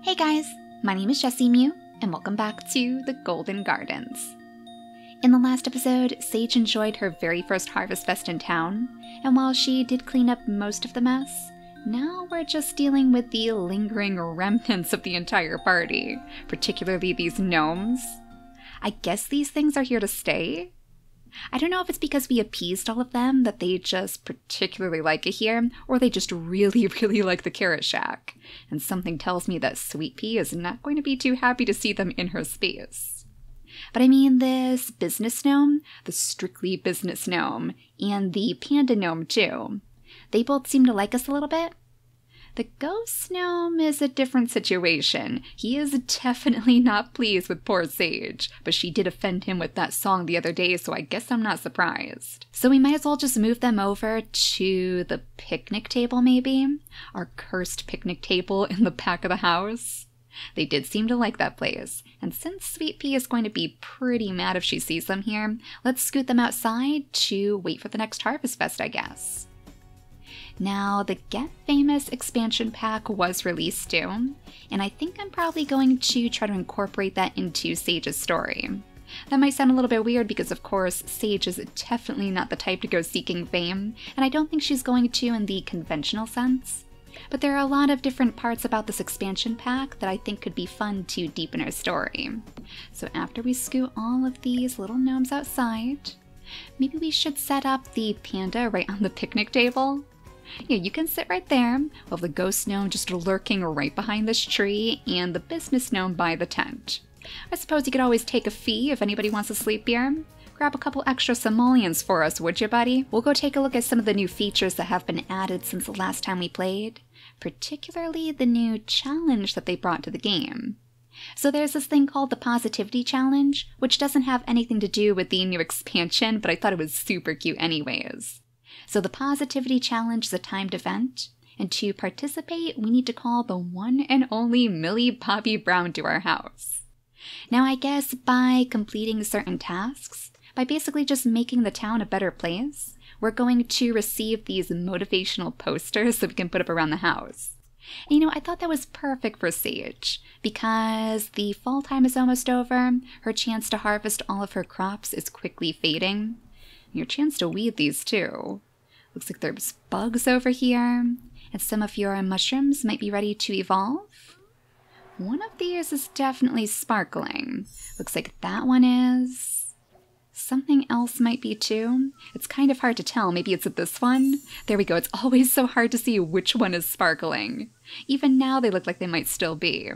Hey guys, my name is JessiMew, and welcome back to the Golden Gardens. In the last episode, Sage enjoyed her very first Harvest Fest in town, and while she did clean up most of the mess, now we're just dealing with the lingering remnants of the entire party, particularly these gnomes. I guess these things are here to stay? I don't know if it's because we appeased all of them that they just particularly like it here, or they just really like the Carrot Shack. And something tells me that Sweet Pea is not going to be too happy to see them in her space. But I mean, this business gnome, the strictly business gnome, and the panda gnome too, they both seem to like us a little bit. The ghost gnome is a different situation. He is definitely not pleased with poor Sage, but she did offend him with that song the other day, so I guess I'm not surprised. So we might as well just move them over to the picnic table maybe? Our cursed picnic table in the back of the house. They did seem to like that place, and since Sweet Pea is going to be pretty mad if she sees them here, let's scoot them outside to wait for the next Harvest Fest, I guess. Now, the Get Famous expansion pack was released too, and I think I'm probably going to try to incorporate that into Sage's story. That might sound a little bit weird because, of course, Sage is definitely not the type to go seeking fame, and I don't think she's going to in the conventional sense. But there are a lot of different parts about this expansion pack that I think could be fun to deepen her story. So after we scoot all of these little gnomes outside, maybe we should set up the panda right on the picnic table. Yeah, you can sit right there. We'll have the ghost gnome just lurking right behind this tree, and the business gnome by the tent. I suppose you could always take a fee if anybody wants to sleep here. Grab a couple extra simoleons for us, would you, buddy? We'll go take a look at some of the new features that have been added since the last time we played, particularly the new challenge that they brought to the game. So there's this thing called the Positivity Challenge, which doesn't have anything to do with the new expansion, but I thought it was super cute anyways. So the Positivity Challenge is a timed event, and to participate, we need to call the one and only Millie Bobby Brown to our house. Now I guess by completing certain tasks, by basically just making the town a better place, we're going to receive these motivational posters that we can put up around the house. And I thought that was perfect for Sage, because the fall time is almost over, her chance to harvest all of her crops is quickly fading. Your chance to weed these too. Looks like there's bugs over here, and some of your mushrooms might be ready to evolve. One of these is definitely sparkling. Looks like that one is. Something else might be too. It's kind of hard to tell. Maybe it's this one. There we go. It's always so hard to see which one is sparkling. Even now they look like they might still be.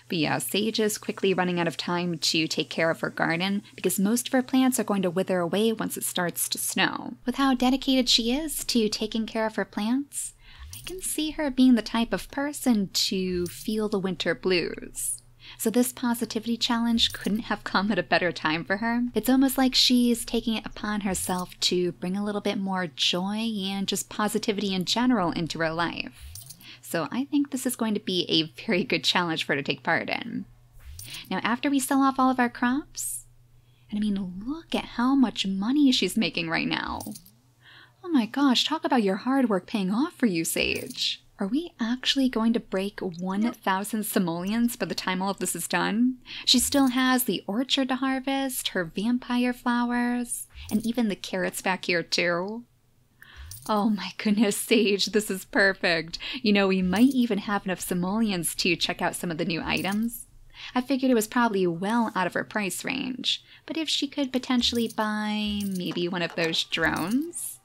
But yeah, Sage is quickly running out of time to take care of her garden because most of her plants are going to wither away once it starts to snow. With how dedicated she is to taking care of her plants, I can see her being the type of person to feel the winter blues. So this Positivity Challenge couldn't have come at a better time for her. It's almost like she's taking it upon herself to bring a little bit more joy and just positivity in general into her life. So I think this is going to be a very good challenge for her to take part in. Now after we sell off all of our crops, and I mean look at how much money she's making right now. Oh my gosh, talk about your hard work paying off for you, Sage. Are we actually going to break 1,000 simoleons by the time all of this is done? She still has the orchard to harvest, her vampire flowers, and even the carrots back here too. Oh my goodness, Sage, this is perfect. We might even have enough simoleons to check out some of the new items. I figured it was probably well out of her price range, but if she could potentially buy maybe one of those drones,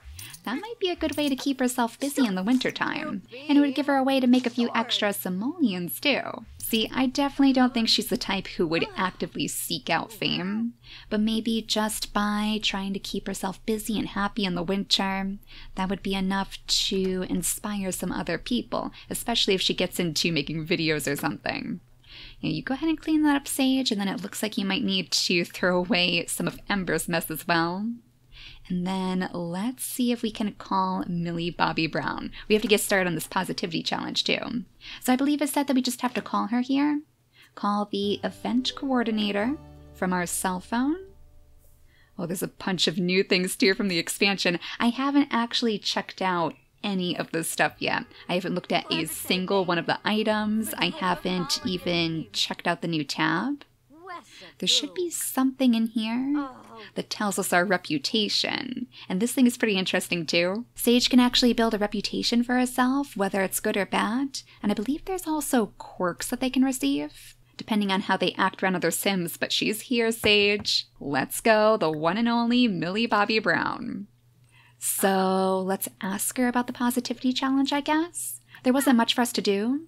that might be a good way to keep herself busy in the wintertime, and it would give her a way to make a few extra simoleons too. See, I definitely don't think she's the type who would actively seek out fame, but maybe just by trying to keep herself busy and happy in the winter, that would be enough to inspire some other people, especially if she gets into making videos or something. You go ahead and clean that up, Sage, and then it looks like you might need to throw away some of Ember's mess as well. And then let's see if we can call Millie Bobby Brown. We have to get started on this Positivity Challenge too. So I believe it said that we just have to call her here. Call the event coordinator from our cell phone. Oh, there's a bunch of new things too from the expansion. I haven't actually checked out any of this stuff yet. I haven't looked at a single one of the items. I haven't even checked out the new tab. There should be something in here that tells us our reputation. And this thing is pretty interesting too. Sage can actually build a reputation for herself, whether it's good or bad. And I believe there's also quirks that they can receive, depending on how they act around other Sims. But she's here, Sage. Let's go, the one and only Millie Bobby Brown. So let's ask her about the positivity challenge, I guess. There wasn't much for us to do.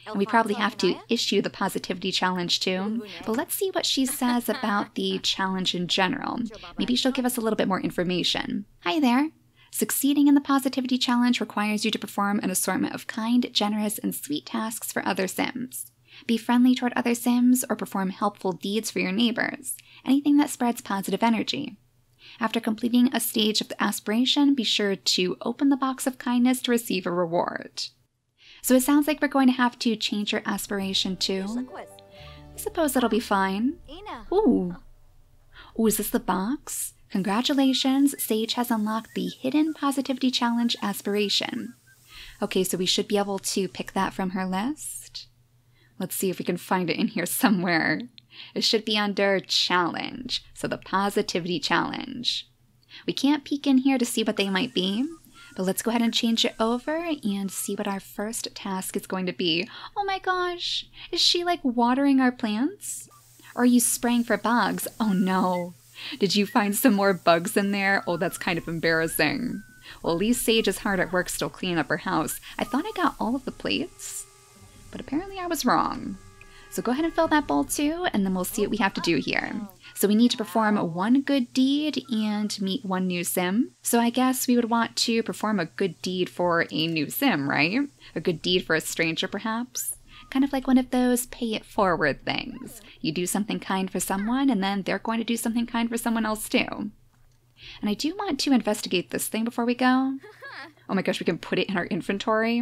And we probably have to issue the positivity challenge too. But let's see what she says about the challenge in general. Maybe she'll give us a little bit more information. Hi there. Succeeding in the positivity challenge requires you to perform an assortment of kind, generous, and sweet tasks for other Sims. Be friendly toward other Sims or perform helpful deeds for your neighbors. Anything that spreads positive energy. After completing a stage of the aspiration, be sure to open the box of kindness to receive a reward. So it sounds like we're going to have to change your aspiration too. I suppose that'll be fine. Ooh. Ooh, is this the box? Congratulations, Sage has unlocked the Hidden Positivity Challenge aspiration. Okay, so we should be able to pick that from her list. Let's see if we can find it in here somewhere. It should be under Challenge, so the Positivity Challenge. We can't peek in here to see what they might be. But let's go ahead and change it over and see what our first task is going to be. Oh my gosh, is she like watering our plants? Or are you spraying for bugs? Oh no. Did you find some more bugs in there? Oh, that's kind of embarrassing. Well, at least Sage is hard at work still cleaning up her house. I thought I got all of the plates, but apparently I was wrong. So go ahead and fill that bowl too, and then we'll see what we have to do here. So we need to perform one good deed and meet one new Sim. So I guess we would want to perform a good deed for a new Sim, right? A good deed for a stranger, perhaps? Kind of like one of those pay it forward things. You do something kind for someone, and then they're going to do something kind for someone else too. And I do want to investigate this thing before we go. Oh my gosh, we can put it in our inventory.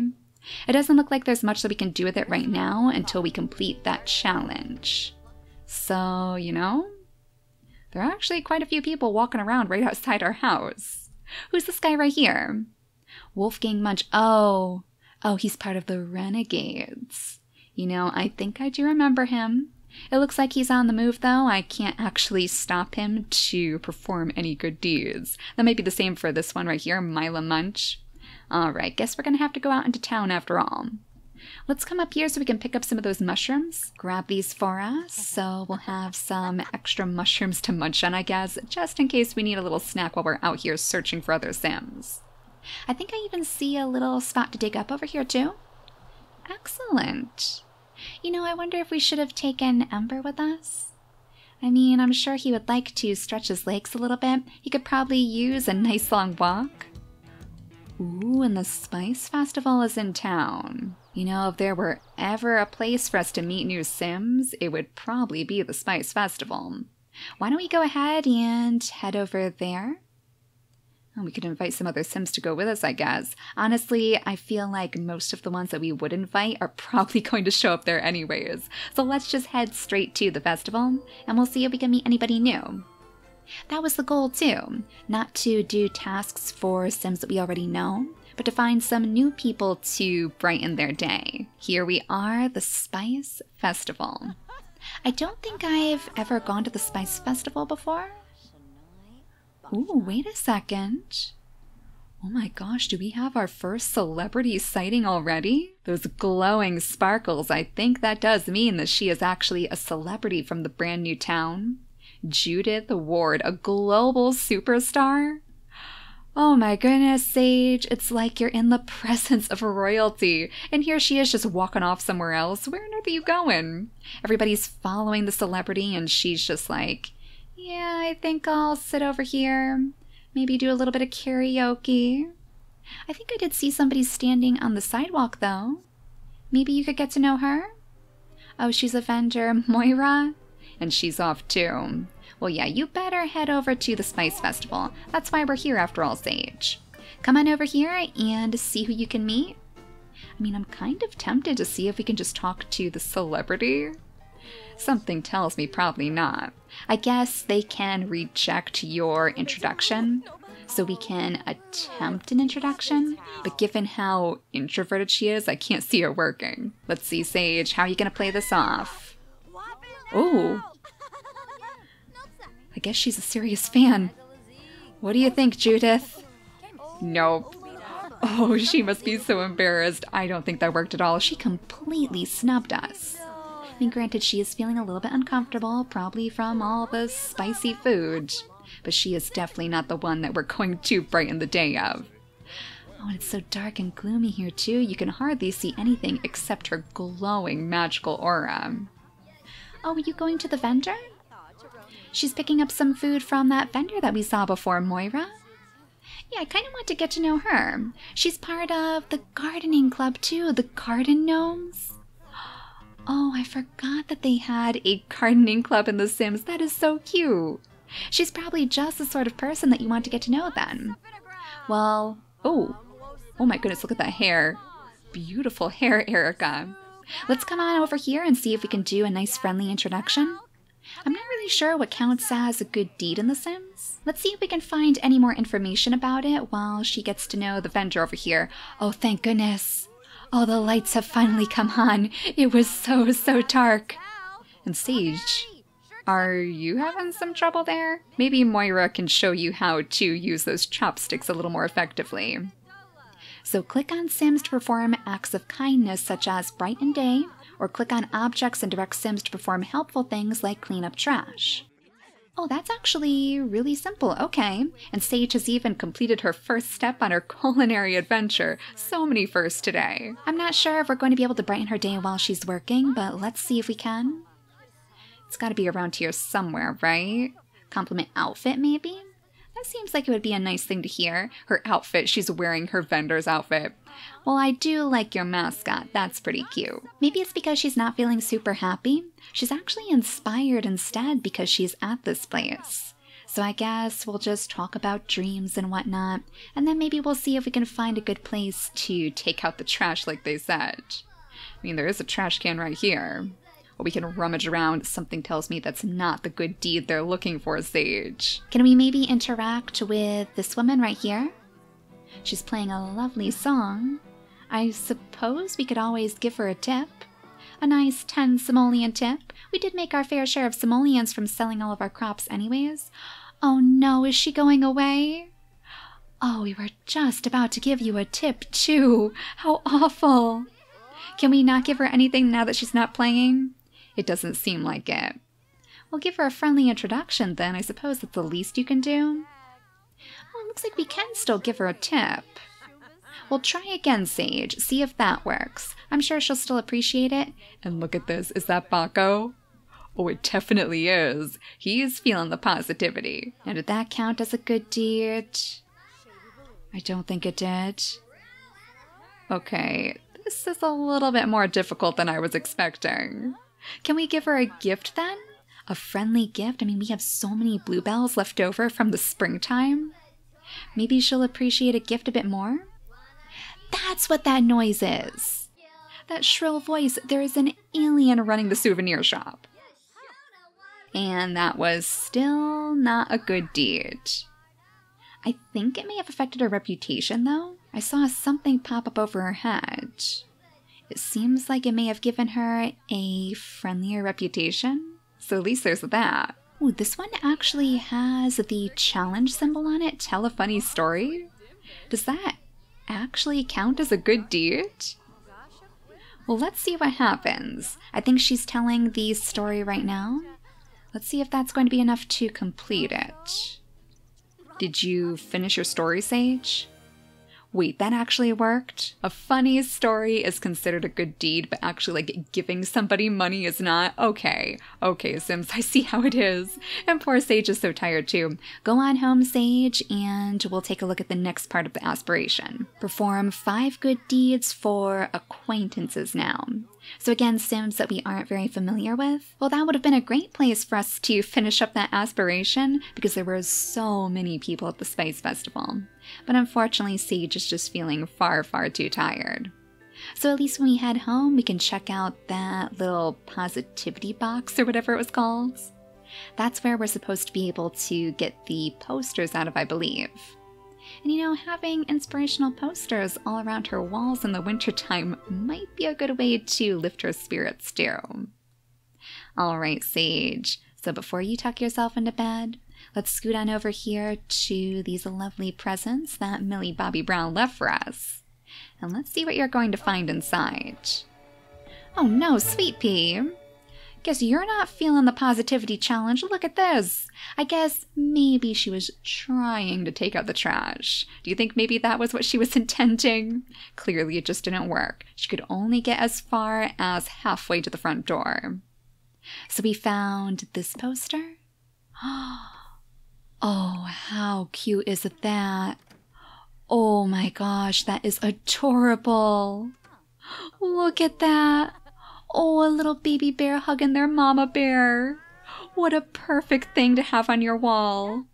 It doesn't look like there's much that we can do with it right now until we complete that challenge. So, you know, there are actually quite a few people walking around right outside our house. Who's this guy right here? Wolfgang Munch. Oh, he's part of the Renegades. You know, I think I do remember him. It looks like he's on the move though. I can't actually stop him to perform any good deeds. That might be the same for this one right here, Mila Munch. Alright, guess we're gonna have to go out into town after all. Let's come up here so we can pick up some of those mushrooms. Grab these for us, so we'll have some extra mushrooms to munch on, I guess, just in case we need a little snack while we're out here searching for other Sims. I think I even see a little spot to dig up over here too. Excellent. You know, I wonder if we should have taken Ember with us. I mean, I'm sure he would like to stretch his legs a little bit. He could probably use a nice long walk. Ooh, and the Spice Festival is in town. You know, if there were ever a place for us to meet new Sims, it would probably be the Spice Festival. Why don't we go ahead and head over there? Oh, we could invite some other Sims to go with us, I guess. Honestly, I feel like most of the ones that we would invite are probably going to show up there anyways. So let's just head straight to the festival, and we'll see if we can meet anybody new. That was the goal too, not to do tasks for Sims that we already know, but to find some new people to brighten their day. Here we are, the Spice Festival. I don't think I've ever gone to the Spice Festival before. Ooh, wait a second. Oh my gosh, do we have our first celebrity sighting already? Those glowing sparkles, I think that does mean that she is actually a celebrity from the brand new town. Judith Ward, a global superstar? Oh my goodness, Sage, it's like you're in the presence of royalty. And here she is just walking off somewhere else. Where on earth are you going? Everybody's following the celebrity and she's just like, yeah, I think I'll sit over here. Maybe do a little bit of karaoke. I think I did see somebody standing on the sidewalk though. Maybe you could get to know her? Oh, she's a vendor, Moira? And she's off too. Well, yeah, you better head over to the Spice Festival. That's why we're here after all, Sage. Come on over here and see who you can meet. I mean, I'm kind of tempted to see if we can just talk to the celebrity. Something tells me probably not. I guess they can reject your introduction. so we can attempt an introduction, but given how introverted she is, I can't see it working. Let's see, Sage, how are you gonna play this off? Oh, I guess she's a serious fan. What do you think, Judith? Nope. Oh, she must be so embarrassed. I don't think that worked at all. She completely snubbed us. I mean, granted, she is feeling a little bit uncomfortable, probably from all the spicy food. But she is definitely not the one that we're going to brighten the day of. Oh, and it's so dark and gloomy here, too. You can hardly see anything except her glowing magical aura. Oh, are you going to the vendor? She's picking up some food from that vendor that we saw before, Moira. Yeah, I kind of want to get to know her. She's part of the gardening club, too, the garden gnomes. Oh, I forgot that they had a gardening club in The Sims. That is so cute. She's probably just the sort of person that you want to get to know then. Well, oh my goodness, look at that hair. Beautiful hair, Erica. Let's come on over here and see if we can do a nice friendly introduction. I'm not really sure what counts as a good deed in The Sims. Let's see if we can find any more information about it while she gets to know the vendor over here. Oh, thank goodness. Oh, the lights have finally come on. It was so dark. And Sage, are you having some trouble there? Maybe Moira can show you how to use those chopsticks a little more effectively. So click on Sims to perform acts of kindness such as brighten day, or click on objects and direct Sims to perform helpful things like clean up trash. Oh, that's actually really simple. Okay. And Sage has even completed her first step on her culinary adventure. So many firsts today. I'm not sure if we're going to be able to brighten her day while she's working, but let's see if we can. It's got to be around here somewhere, right? Compliment outfit, maybe? That seems like it would be a nice thing to hear. Her outfit, she's wearing her vendor's outfit. Well, I do like your mascot. That's pretty cute. Maybe it's because she's not feeling super happy. She's actually inspired instead because she's at this place. So I guess we'll just talk about dreams and whatnot, and then maybe we'll see if we can find a good place to take out the trash like they said. I mean, there is a trash can right here. Or we can rummage around. Something tells me that's not the good deed they're looking for, Sage. Can we maybe interact with this woman right here? She's playing a lovely song. I suppose we could always give her a tip. A nice 10 simoleon tip. We did make our fair share of simoleons from selling all of our crops anyways. Oh no, is she going away? Oh, we were just about to give you a tip too. How awful. Can we not give her anything now that she's not playing? It doesn't seem like it. We'll give her a friendly introduction then. I suppose that's the least you can do. Oh, it looks like we can still give her a tip. Well, try again, Sage. See if that works. I'm sure she'll still appreciate it. And look at this. Is that Baco? Oh, it definitely is. He's feeling the positivity. Now, did that count as a good deed? I don't think it did. Okay, this is a little bit more difficult than I was expecting. Can we give her a gift then? A friendly gift? I mean, we have so many bluebells left over from the springtime. Maybe she'll appreciate a gift a bit more? That's what that noise is. That shrill voice. There is an alien running the souvenir shop. And that was still not a good deed. I think it may have affected her reputation, though. I saw something pop up over her head. It seems like it may have given her a friendlier reputation. So at least there's that. Ooh, this one actually has the challenge symbol on it. Tell a funny story. Does that actually count as a good deed? Well, let's see what happens. I think she's telling the story right now. Let's see if that's going to be enough to complete it. Did you finish your story, Sage? Wait, that actually worked? A funny story is considered a good deed, but actually, like, giving somebody money is not? Okay, Sims, I see how it is. And poor Sage is so tired too. Go on home, Sage, and we'll take a look at the next part of the aspiration. Perform 5 good deeds for acquaintances now. So again, Sims that we aren't very familiar with. Well, that would have been a great place for us to finish up that aspiration because there were so many people at the Spice Festival. But unfortunately, Sage is just feeling far too tired. So at least when we head home, we can check out that little positivity box or whatever it was called. That's where we're supposed to be able to get the posters out of, I believe. And you know, having inspirational posters all around her walls in the wintertime might be a good way to lift her spirits too. Alright, Sage, so before you tuck yourself into bed, let's scoot on over here to these lovely presents that Millie Bobby Brown left for us. And let's see what you're going to find inside. Oh no, Sweet Pea! Guess you're not feeling the positivity challenge. Look at this! I guess maybe she was trying to take out the trash. Do you think maybe that was what she was intending? Clearly it just didn't work. She could only get as far as halfway to the front door. So we found this poster. Oh, how cute is that? Oh my gosh, that is adorable. Look at that. Oh, a little baby bear hugging their mama bear. What a perfect thing to have on your wall.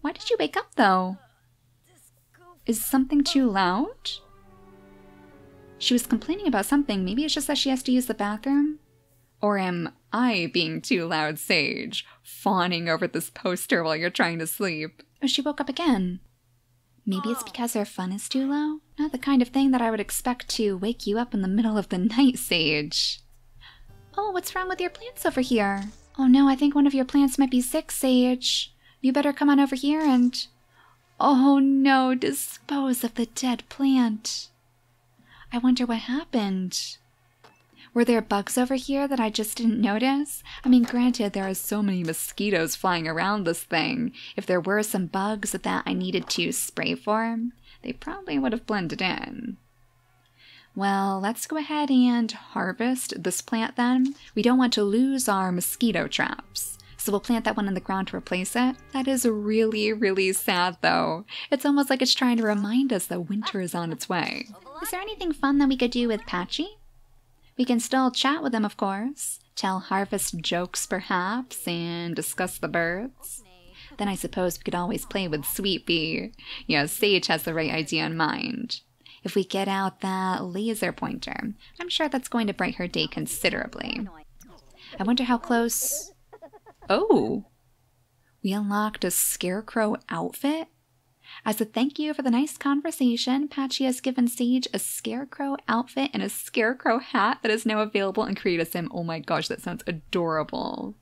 Why did you wake up though? Is something too loud? She was complaining about something. Maybe it's just that she has to use the bathroom? Or am I being too loud, Sage, fawning over this poster while you're trying to sleep? Oh, she woke up again. Maybe it's because her fun is too low? Not the kind of thing that I would expect to wake you up in the middle of the night, Sage. Oh, what's wrong with your plants over here? Oh no, I think one of your plants might be sick, Sage. You better come on over here and... Oh no, dispose of the dead plant. I wonder what happened. Were there bugs over here that I just didn't notice? I mean, granted, there are so many mosquitoes flying around this thing. If there were some bugs that I needed to spray for, they probably would have blended in. Well, let's go ahead and harvest this plant then. We don't want to lose our mosquito traps. So we'll plant that one in the ground to replace it. That is really, really sad though. It's almost like it's trying to remind us that winter is on its way. Is there anything fun that we could do with Patchi? We can still chat with him, of course, tell harvest jokes perhaps, and discuss the birds. Then I suppose we could always play with Sweet Pea. Yeah, Sage has the right idea in mind. If we get out that laser pointer, I'm sure that's going to brighten her day considerably. I wonder how close... Oh! We unlocked a scarecrow outfit? As a thank you for the nice conversation, Patchi has given Sage a scarecrow outfit and a scarecrow hat that is now available in Create a Sim. Oh my gosh, that sounds adorable.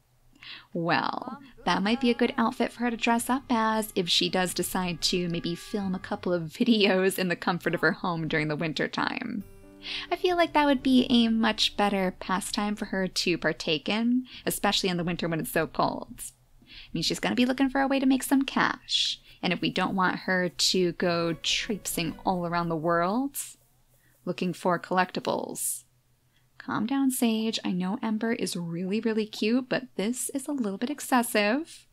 Well, that might be a good outfit for her to dress up as if she does decide to maybe film a couple of videos in the comfort of her home during the winter time. I feel like that would be a much better pastime for her to partake in, especially in the winter when it's so cold. I mean, she's going to be looking for a way to make some cash. And if we don't want her to go traipsing all around the world, looking for collectibles. Calm down, Sage. I know Ember is really, really cute, but this is a little bit excessive.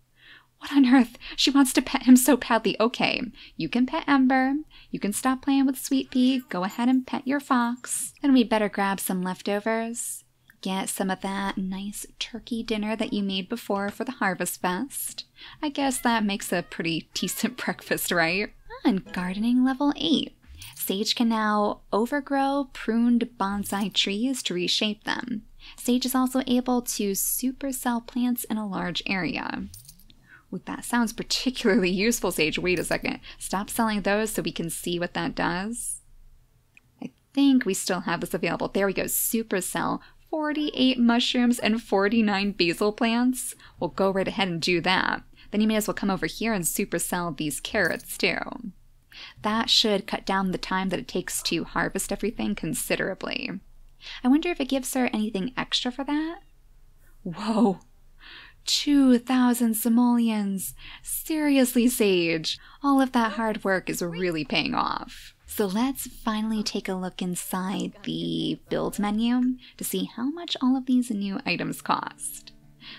What on earth? She wants to pet him so badly. Okay, you can pet Ember. You can stop playing with Sweet Pea. Go ahead and pet your fox. And we'd better grab some leftovers. Get some of that nice turkey dinner that you made before for the Harvest Fest. I guess that makes a pretty decent breakfast, right? And gardening level 8. Sage can now overgrow pruned bonsai trees to reshape them. Sage is also able to supercell plants in a large area. Ooh, that sounds particularly useful, Sage. Wait a second. Stop selling those so we can see what that does. I think we still have this available. There we go. Supercell. 48 mushrooms and 49 basil plants. We'll go right ahead and do that. Then you may as well come over here and supercell these carrots too. That should cut down the time that it takes to harvest everything considerably. I wonder if it gives her anything extra for that? Whoa! 2,000 simoleons! Seriously, Sage! All of that hard work is really paying off. So let's finally take a look inside the build menu to see how much all of these new items cost.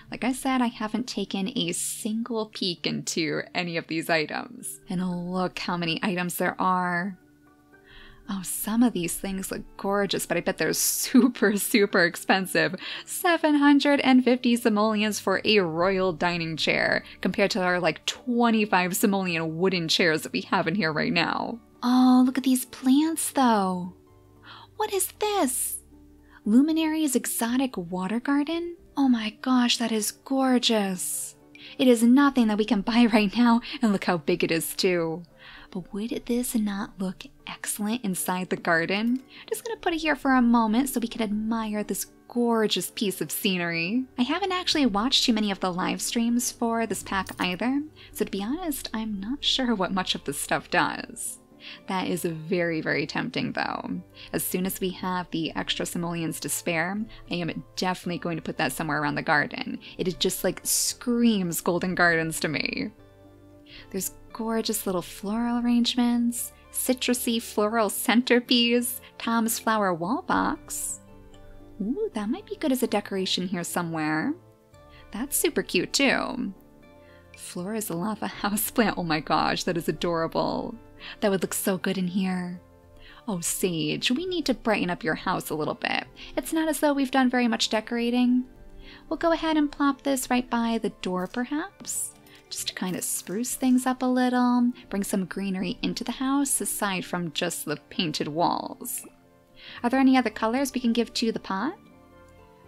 Like I said, I haven't taken a single peek into any of these items. And look how many items there are. Oh, some of these things look gorgeous, but I bet they're super, super expensive. 750 simoleons for a royal dining chair, compared to our like 25 simoleon wooden chairs that we have in here right now. Oh, look at these plants though. What is this? Luminary's exotic water garden? Oh my gosh, that is gorgeous. It is nothing that we can buy right now, and look how big it is too. But would this not look excellent inside the garden? Just gonna put it here for a moment so we can admire this gorgeous piece of scenery. I haven't actually watched too many of the live streams for this pack either, so to be honest, I'm not sure what much of this stuff does. That is very, very tempting though. As soon as we have the extra simoleons to spare, I am definitely going to put that somewhere around the garden. It just like screams Golden Gardens to me. There's gorgeous little floral arrangements, citrusy floral centerpiece, Tom's flower wall box. Ooh, that might be good as a decoration here somewhere. That's super cute too. Flora's lava houseplant, oh my gosh, that is adorable. That would look so good in here. Oh, Sage, we need to brighten up your house a little bit. It's not as though we've done very much decorating. We'll go ahead and plop this right by the door, perhaps. Just to kind of spruce things up a little, bring some greenery into the house aside from just the painted walls. Are there any other colors we can give to the pot?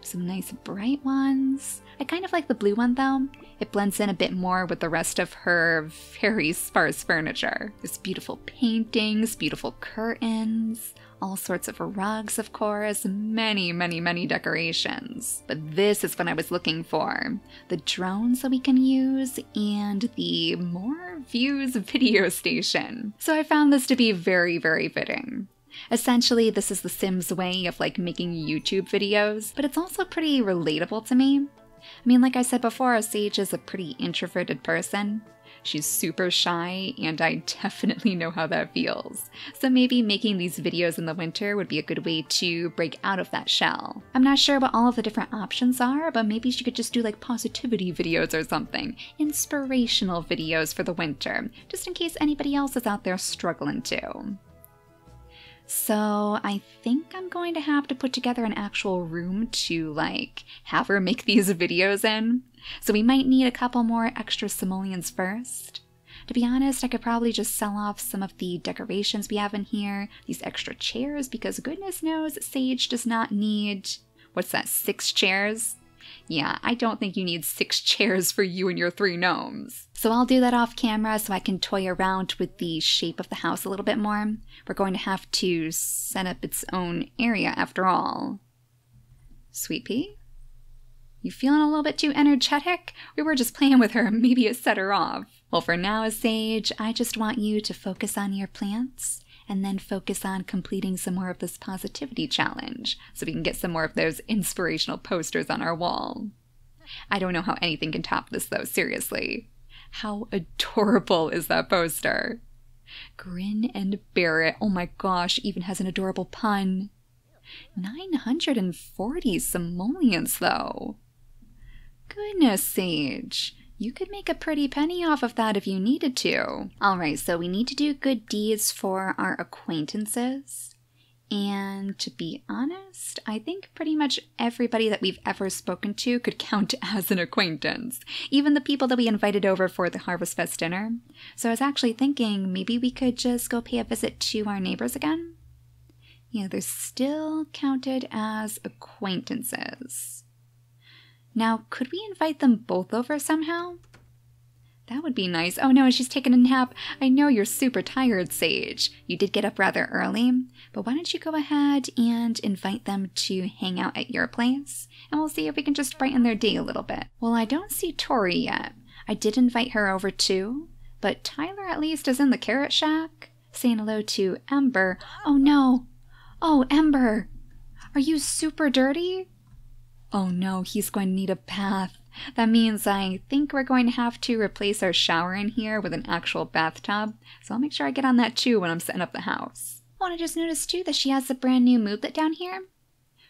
Some nice bright ones. I kind of like the blue one though. It blends in a bit more with the rest of her very sparse furniture. There's beautiful paintings, beautiful curtains, all sorts of rugs, of course, many, many, many decorations. But this is what I was looking for. The drones that we can use and the more views video station. So I found this to be very, very fitting. Essentially, this is the Sims way of like making YouTube videos, but it's also pretty relatable to me. I mean, like I said before, Sage is a pretty introverted person. She's super shy, and I definitely know how that feels. So maybe making these videos in the winter would be a good way to break out of that shell. I'm not sure what all of the different options are, but maybe she could just do like positivity videos or something. Inspirational videos for the winter, just in case anybody else is out there struggling too. So I think I'm going to have to put together an actual room to like have her make these videos in. So we might need a couple more extra simoleons first. To be honest, I could probably just sell off some of the decorations we have in here, these extra chairs, because goodness knows Sage does not need, what's that, 6 chairs? Yeah, I don't think you need 6 chairs for you and your 3 gnomes. So I'll do that off camera so I can toy around with the shape of the house a little bit more. We're going to have to set up its own area after all. Sweet Pea? You feeling a little bit too energetic? We were just playing with her, maybe it set her off. Well, for now, Sage, I just want you to focus on your plants and then focus on completing some more of this positivity challenge so we can get some more of those inspirational posters on our wall. I don't know how anything can top this though, seriously. How adorable is that poster? Grin and bear it, oh my gosh, even has an adorable pun. 940 simoleons though. Goodness, Sage. You could make a pretty penny off of that if you needed to. Alright, so we need to do good deeds for our acquaintances. And to be honest, I think pretty much everybody that we've ever spoken to could count as an acquaintance. Even the people that we invited over for the Harvest Fest dinner. So I was actually thinking maybe we could just go pay a visit to our neighbors again. Yeah, they're still counted as acquaintances. Now, could we invite them both over somehow? That would be nice. Oh no, she's taking a nap. I know you're super tired, Sage. You did get up rather early, but why don't you go ahead and invite them to hang out at your place, and we'll see if we can just brighten their day a little bit. Well, I don't see Tori yet. I did invite her over too, but Tyler at least is in the carrot shack, saying hello to Ember. Oh no! Oh, Ember! Are you super dirty? Oh no, he's going to need a bath. That means I think we're going to have to replace our shower in here with an actual bathtub, so I'll make sure I get on that too when I'm setting up the house. Oh, and I just noticed too that she has a brand new moodlet down here.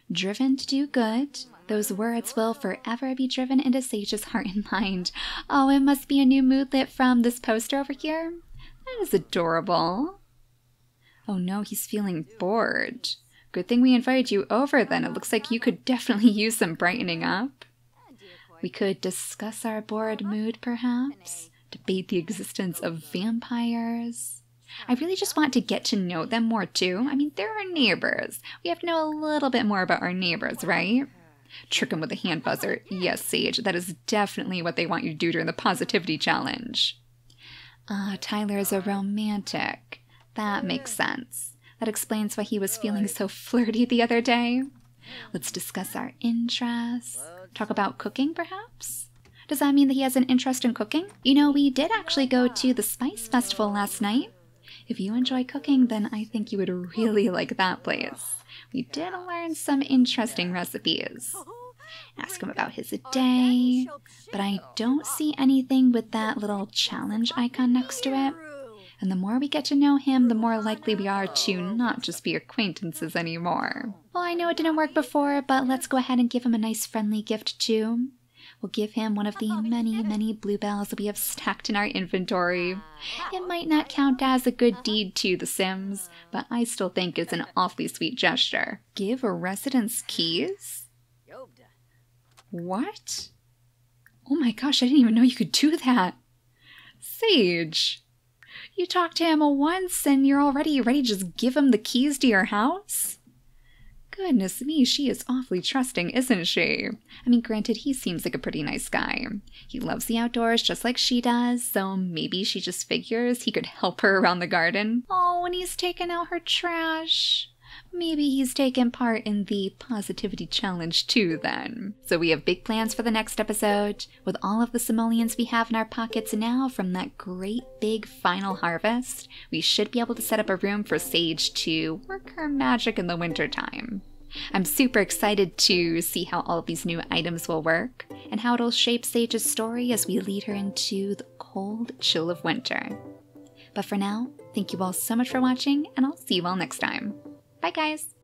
Driven to do good. Those words will forever be driven into Sage's heart and mind. Oh, it must be a new moodlet from this poster over here. That is adorable. Oh no, he's feeling bored. Good thing we invited you over then. It looks like you could definitely use some brightening up. We could discuss our bored mood, perhaps. Debate the existence of vampires. I really just want to get to know them more too. I mean, they're our neighbors. We have to know a little bit more about our neighbors, right? Trick them with a hand buzzer. Yes, Sage, that is definitely what they want you to do during the positivity challenge. Ah, Tyler is a romantic. That makes sense. That explains why he was feeling so flirty the other day. Let's discuss our interests. Talk about cooking, perhaps? Does that mean that he has an interest in cooking? You know, we did actually go to the Spice Festival last night. If you enjoy cooking, then I think you would really like that place. We did learn some interesting recipes. Ask him about his day, but I don't see anything with that little challenge icon next to it. And the more we get to know him, the more likely we are to not just be acquaintances anymore. Well, I know it didn't work before, but let's go ahead and give him a nice friendly gift too. We'll give him one of the many, many bluebells that we have stacked in our inventory. It might not count as a good deed to The Sims, but I still think it's an awfully sweet gesture. Give a residence keys? What? Oh my gosh, I didn't even know you could do that. Sage, you talked to him once and you're already ready to just give him the keys to your house? Goodness me, she is awfully trusting, isn't she? I mean, granted, he seems like a pretty nice guy. He loves the outdoors just like she does, so maybe she just figures he could help her around the garden. Oh, and he's taken out her trash. Maybe he's taken part in the positivity challenge too, then. So we have big plans for the next episode. With all of the simoleons we have in our pockets now from that great big final harvest, we should be able to set up a room for Sage to work her magic in the wintertime. I'm super excited to see how all of these new items will work, and how it'll shape Sage's story as we lead her into the cold chill of winter. But for now, thank you all so much for watching, and I'll see you all next time. Bye guys!